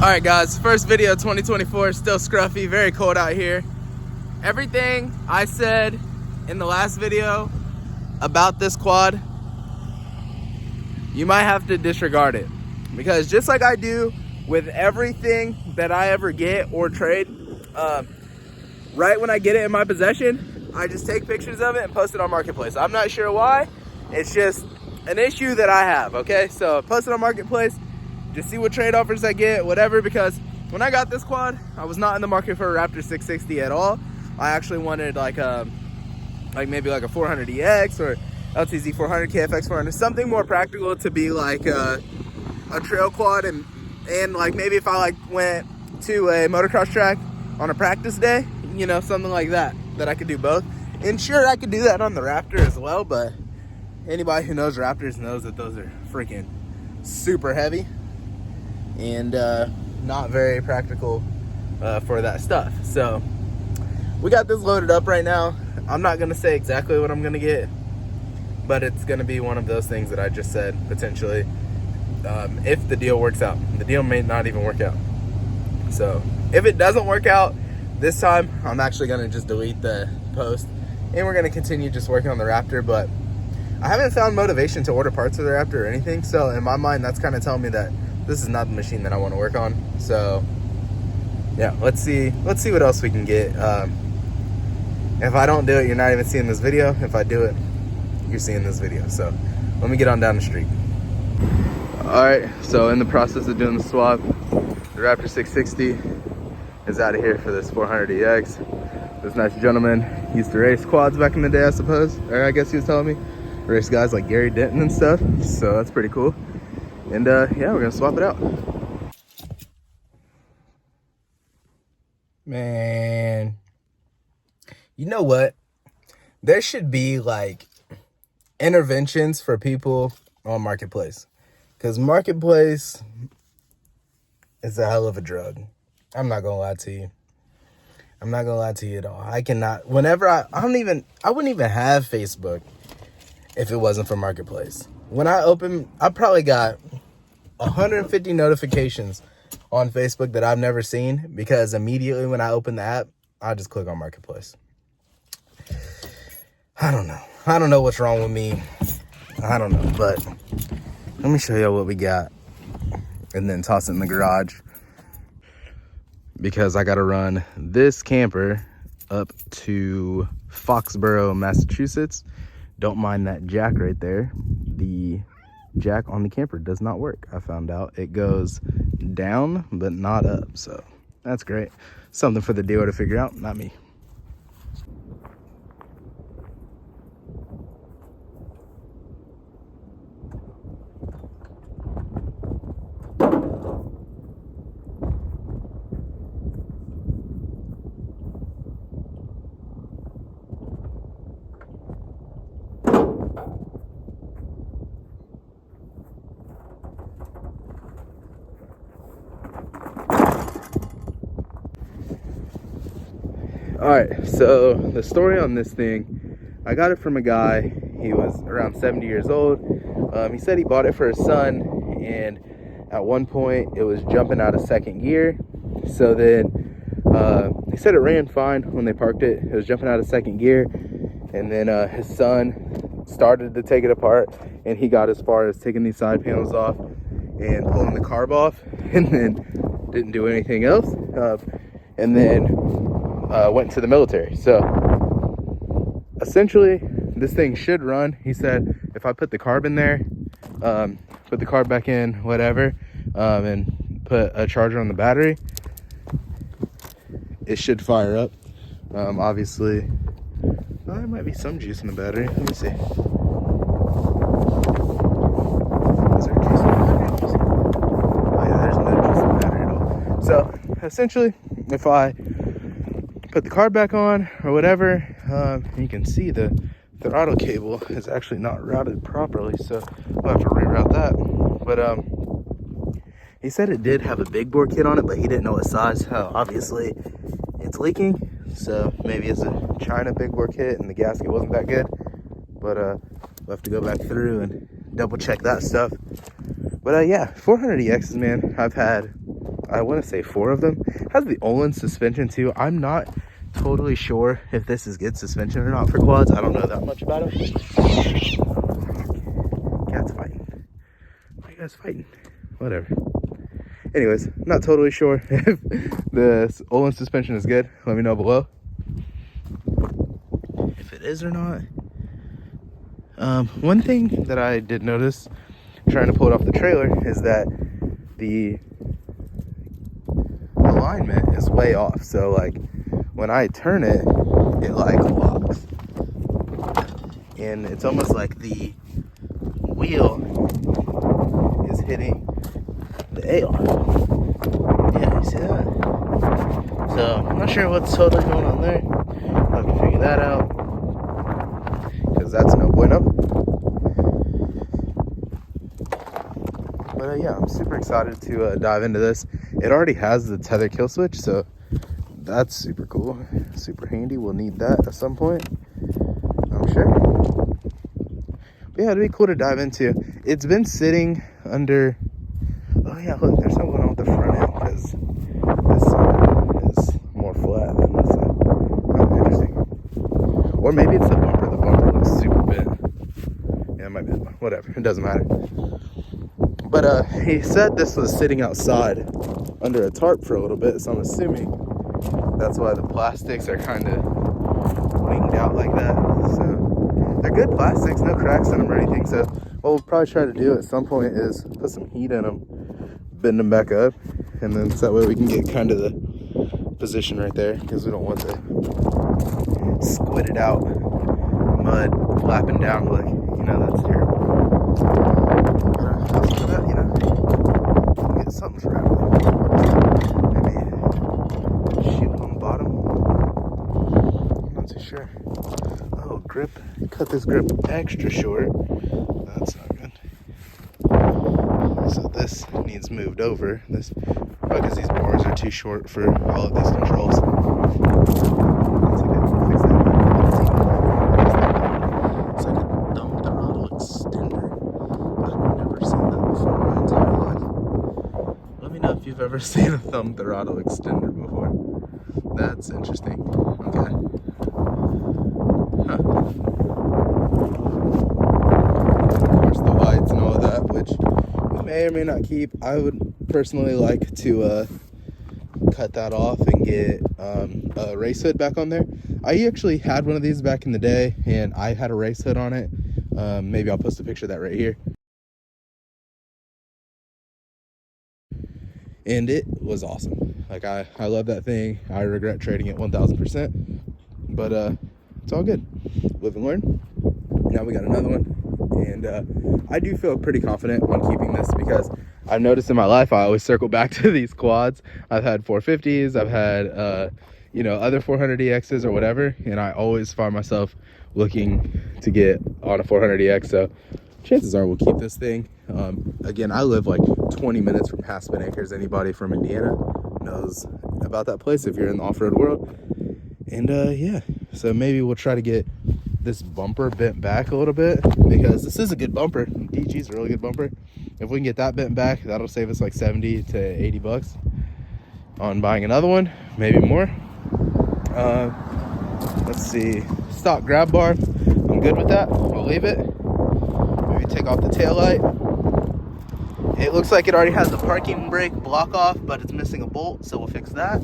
Alright guys, first video 2024, still scruffy, very cold out here. Everything I said in the last video about this quad, you might have to disregard it. Because just like I do with everything that I ever get or trade, right when I get it in my possession, I just take pictures of it and post it on Marketplace. I'm not sure why, it's just an issue that I have, okay? So post it on Marketplace, just see what trade offers I get, whatever, because when I got this quad, I was not in the market for a Raptor 660 at all. I actually wanted maybe like a 400EX or LTZ 400, KFX 400, something more practical to be like a trail quad, and like maybe if I went to a motocross track on a practice day, you know, something like that I could do both. And sure, I could do that on the Raptor as well, but anybody who knows Raptors knows that those are freaking super heavy and not very practical for that stuff. So we got this loaded up right now. I'm not gonna say exactly what I'm gonna get, but it's gonna be one of those things that I just said, potentially, if the deal works out. The deal may not even work out. So if it doesn't work out this time, I'm actually gonna just delete the post and we're gonna continue just working on the Raptor. But I haven't found motivation to order parts of the Raptor or anything, so in my mind that's kind of telling me that this is not the machine that I want to work on. So yeah, let's see what else we can get. If I don't do it, you're not even seeing this video. If I do it, you're seeing this video. So let me get on down the street. All right, so in the process of doing the swap, the Raptor 660 is out of here for this 400EX. This nice gentleman used to race quads back in the day, I suppose, or I guess he was telling me, race guys like Gary Denton and stuff. So that's pretty cool. And yeah, we're gonna swap it out. Man, you know what? There should be like interventions for people on Marketplace, because Marketplace is a hell of a drug. I'm not gonna lie to you. I'm not gonna lie to you at all. I cannot. Whenever I wouldn't even have Facebook if it wasn't for Marketplace. When I probably got 150 notifications on Facebook that I've never seen, because immediately when I open the app, I just click on Marketplace. I don't know what's wrong with me. I don't know, but let me show y'all what we got and then toss it in the garage, because I got to run this camper up to Foxborough, Massachusetts. Don't mind that jack right there. The jack on the camper does not work. I found out it goes down but not up, so that's great. Something for the dealer to figure out, not me. All right, so the story on this thing, I got it from a guy. He was around 70 years old. He said he bought it for his son, and at one point it was jumping out of second gear. So then he said it ran fine when they parked it. It was jumping out of second gear, and then his son started to take it apart, and he got as far as taking these side panels off and pulling the carb off, and then didn't do anything else. And then went to the military. So essentially this thing should run. He said if I put the carb in there, put the carb back in, whatever, and put a charger on the battery, it should fire up. Obviously, there might be some juice in the battery. Let me see. Is there juice in the battery? Oh yeah, there's no juice in the battery at all. So essentially, if I put the carb back on or whatever, you can see the throttle cable is actually not routed properly, so we'll have to reroute that. But he said it did have a big bore kit on it, but he didn't know what size. Obviously it's leaking, so maybe it's a China big bore kit and the gasket wasn't that good. But we'll have to go back through and double check that stuff. But yeah, 400EXs, man, I've I want to say 4 of them. It has the Olin suspension too. I'm not totally sure if this is good suspension or not for quads. I don't know that much about it. Cat's fighting. Why are you guys fighting? Whatever. Anyways, not totally sure if the Olin suspension is good. Let me know below if it is or not. One thing that I did notice trying to pull it off the trailer is that the alignment is way off. So like when I turn it, it like locks, and it's almost like the wheel is hitting the AR. Yeah, you see that? So I'm not sure what's totally going on there. I'll have to figure that out, because that's no bueno. But yeah, I'm super excited to dive into this. It already has the tether kill switch, so that's super cool, super handy. We'll need that at some point, I'm sure. But yeah, it'd be cool to dive into. It's been sitting under. Oh yeah, look, there's something going on with the front end, because this side is more flat than this side. Oh, interesting. Or maybe it's the bumper. The bumper looks super bent. Yeah, it might be. Whatever, it doesn't matter. But he said this was sitting outside under a tarp for a little bit, so I'm assuming that's why the plastics are kind of winged out like that. So they're good plastics, no cracks in them or anything. So what we'll probably try to do at some point is put some heat in them, bend them back up, and then so that way we can get kind of the position right there, because we don't want the squidded out mud flapping down. Like, you know, that's terrible. But after that, you know, get something for out of it. Maybe shield on the bottom. I'm not too sure. Oh, grip. Cut this grip extra short. That's not good. So this needs moved over. This probably because these bars are too short for all of these controls. It's like a thumb throttle extender. I've never seen that before in my entire life. Let me know if you've ever seen a thumb throttle extender before. That's interesting. Okay. Huh. Of course, the lights and all of that, which we may or may not keep. I would personally like to cut that off and get a race hood back on there. I actually had one of these back in the day, and I had a race hood on it. Maybe I'll post a picture of that right here. And it was awesome. Like, I love that thing. I regret trading it 1000%, but it's all good. Live and learn. Now we got another one, and I do feel pretty confident on keeping this, because I've noticed in my life I always circle back to these quads. I've had 450s, I've had you know, other 400EXs or whatever, and I always find myself looking to get on a 400EX. So chances are we'll keep this thing. Again, I live like 20 minutes from Aspen Acres. Anybody from Indiana knows about that place if you're in the off-road world. And yeah, so maybe we'll try to get this bumper bent back a little bit, because this is a good bumper. DG's a really good bumper. If we can get that bent back, that'll save us like 70 to 80 bucks on buying another one, maybe more. Let's see, stock grab bar, I'm good with that. I'll leave it. Maybe take off the tail light. It looks like it already has the parking brake block off, but it's missing a bolt, so we'll fix that.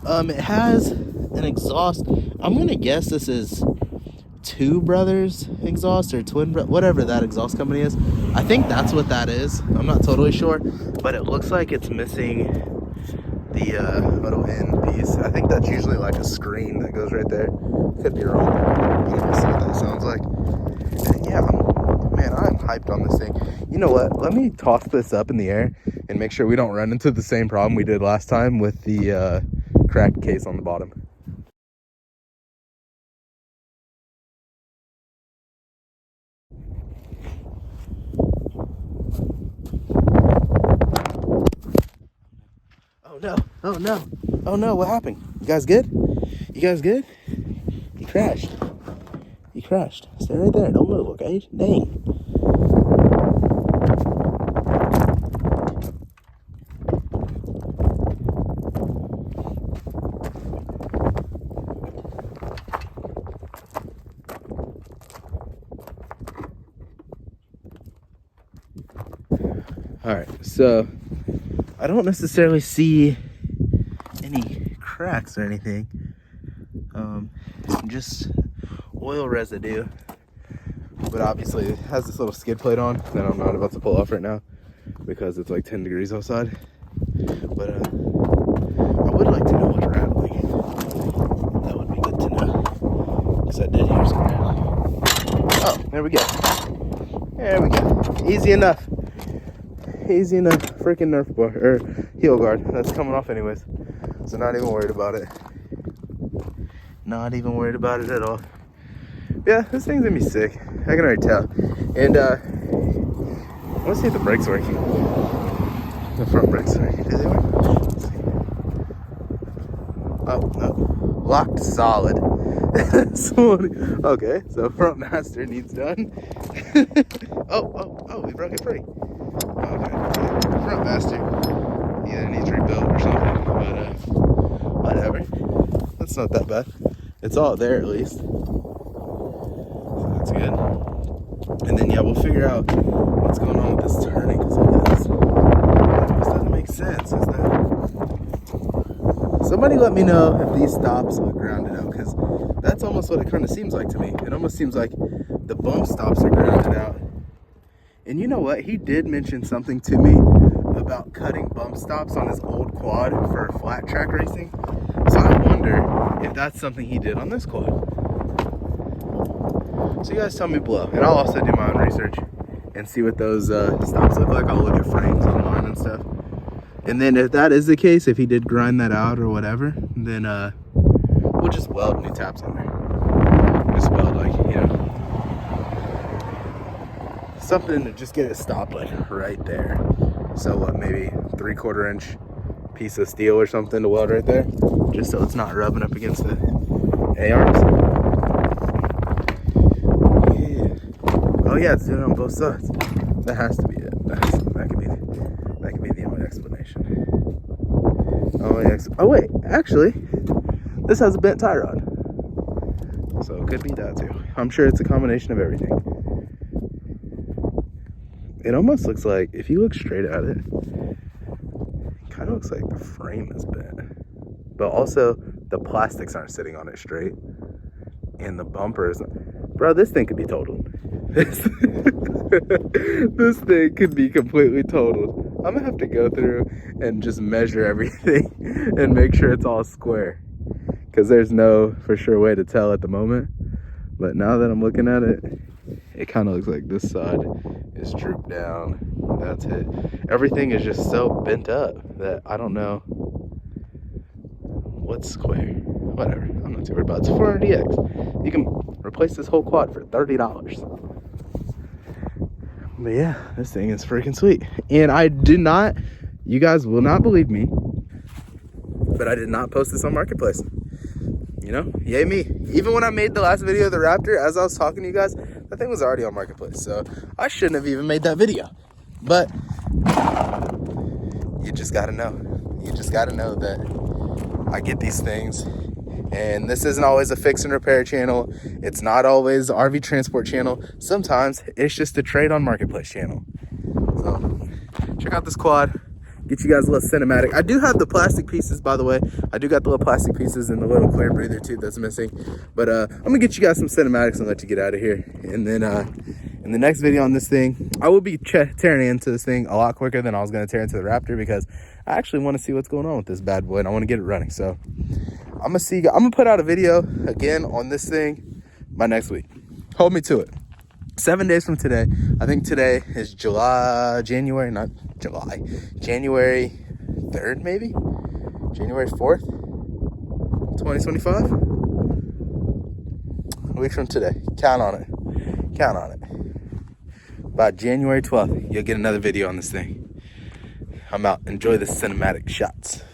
It has an exhaust. I'm gonna guess this is Two Brothers exhaust, or whatever that exhaust company is. I think that's what that is. I'm not totally sure, but it looks like it's missing the little end piece. I think that's usually like a screen that goes right there. Could be wrong. Let's see what that sounds like. And yeah, man, I'm hyped on this thing. You know what? Let me toss this up in the air and make sure we don't run into the same problem we did last time with the cracked case on the bottom. Oh no, oh no, oh no, what happened? You guys good? You guys good? He crashed. He crashed. Stay right there, don't move, okay? Dang. So I don't necessarily see any cracks or anything. Just oil residue. But obviously it has this little skid plate on that I'm not about to pull off right now because it's like 10 degrees outside. But I would like to know what's rattling. That would be good to know. Because I did hear some rattling. Oh, there we go. There we go. Easy enough. Easy enough. Freaking Nerf bar or heel guard. That's coming off anyways. So not even worried about it. Not even worried about it at all. Yeah, this thing's gonna be sick. I can already tell. And I want to see if the brakes are working. The front brakes are working. Do they work? Let's see. Oh, no. Locked solid. Okay, so front master needs done. oh, we broke it free. Okay, front master either needs rebuilt or something, but whatever. That's not that bad. It's all there at least. So that's good. And then yeah, we'll figure out what's going on with this turning, because this doesn't make sense. Is that? Somebody let me know if these stops look grounded out, because that's almost what it kind of seems like to me. It almost seems like the bump stops are grounded out. And you know what? He did mention something to me about cutting bump stops on his old quad for flat track racing. So I wonder if that's something he did on this quad. So you guys tell me below, and I'll also do my own research and see what those stops look like. I'll look at frames online and stuff. And then if that is the case, if he did grind that out or whatever, then we'll just weld new taps on there. Just weld, like, you know, something to just get it stopped like right there. So what, maybe 3/4 inch piece of steel or something to weld right there, just so it's not rubbing up against the A-arms. Yeah. Oh yeah, it's doing it on both sides. That has to be it. That could be the only explanation. Oh wait, actually, this has a bent tie rod, so it could be that too. I'm sure it's a combination of everything. It almost looks like, if you look straight at it, kind of looks like the frame is bent, but also the plastics aren't sitting on it straight, and the bumper isn't. Bro, this thing could be totaled. This thing could be completely totaled. I'm gonna have to go through and just measure everything and make sure it's all square, because there's no for sure way to tell at the moment. But now that I'm looking at it, it kind of looks like this side is drooped down. That's it. Everything is just so bent up that I don't know what's square. Whatever, I'm not too worried about it. It's 400DX. You can replace this whole quad for $30. But yeah, this thing is freaking sweet. And I did not, you guys will not believe me, but I did not post this on Marketplace. You know, yay me. Even when I made the last video of the Raptor, as I was talking to you guys, that thing was already on Marketplace. So I shouldn't have even made that video. But you just gotta know. You just gotta know that I get these things. And this isn't always a fix and repair channel. It's not always the RV transport channel. Sometimes it's just a trade on Marketplace channel. So check out this quad. Get you guys a little cinematic. I do have the plastic pieces, by the way. I do got the little plastic pieces and the little clear breather too that's missing. But I'm gonna get you guys some cinematics and let you get out of here. And then in the next video on this thing, I will be tearing into this thing a lot quicker than I was gonna tear into the Raptor, because I actually want to see what's going on with this bad boy and I want to get it running. So I'm gonna put out a video again on this thing by next week. Hold me to it. 7 days from today. I think today is January 3rd, maybe? January 4th, 2025? A week from today. Count on it. Count on it. By January 12th, you'll get another video on this thing. I'm out. Enjoy the cinematic shots.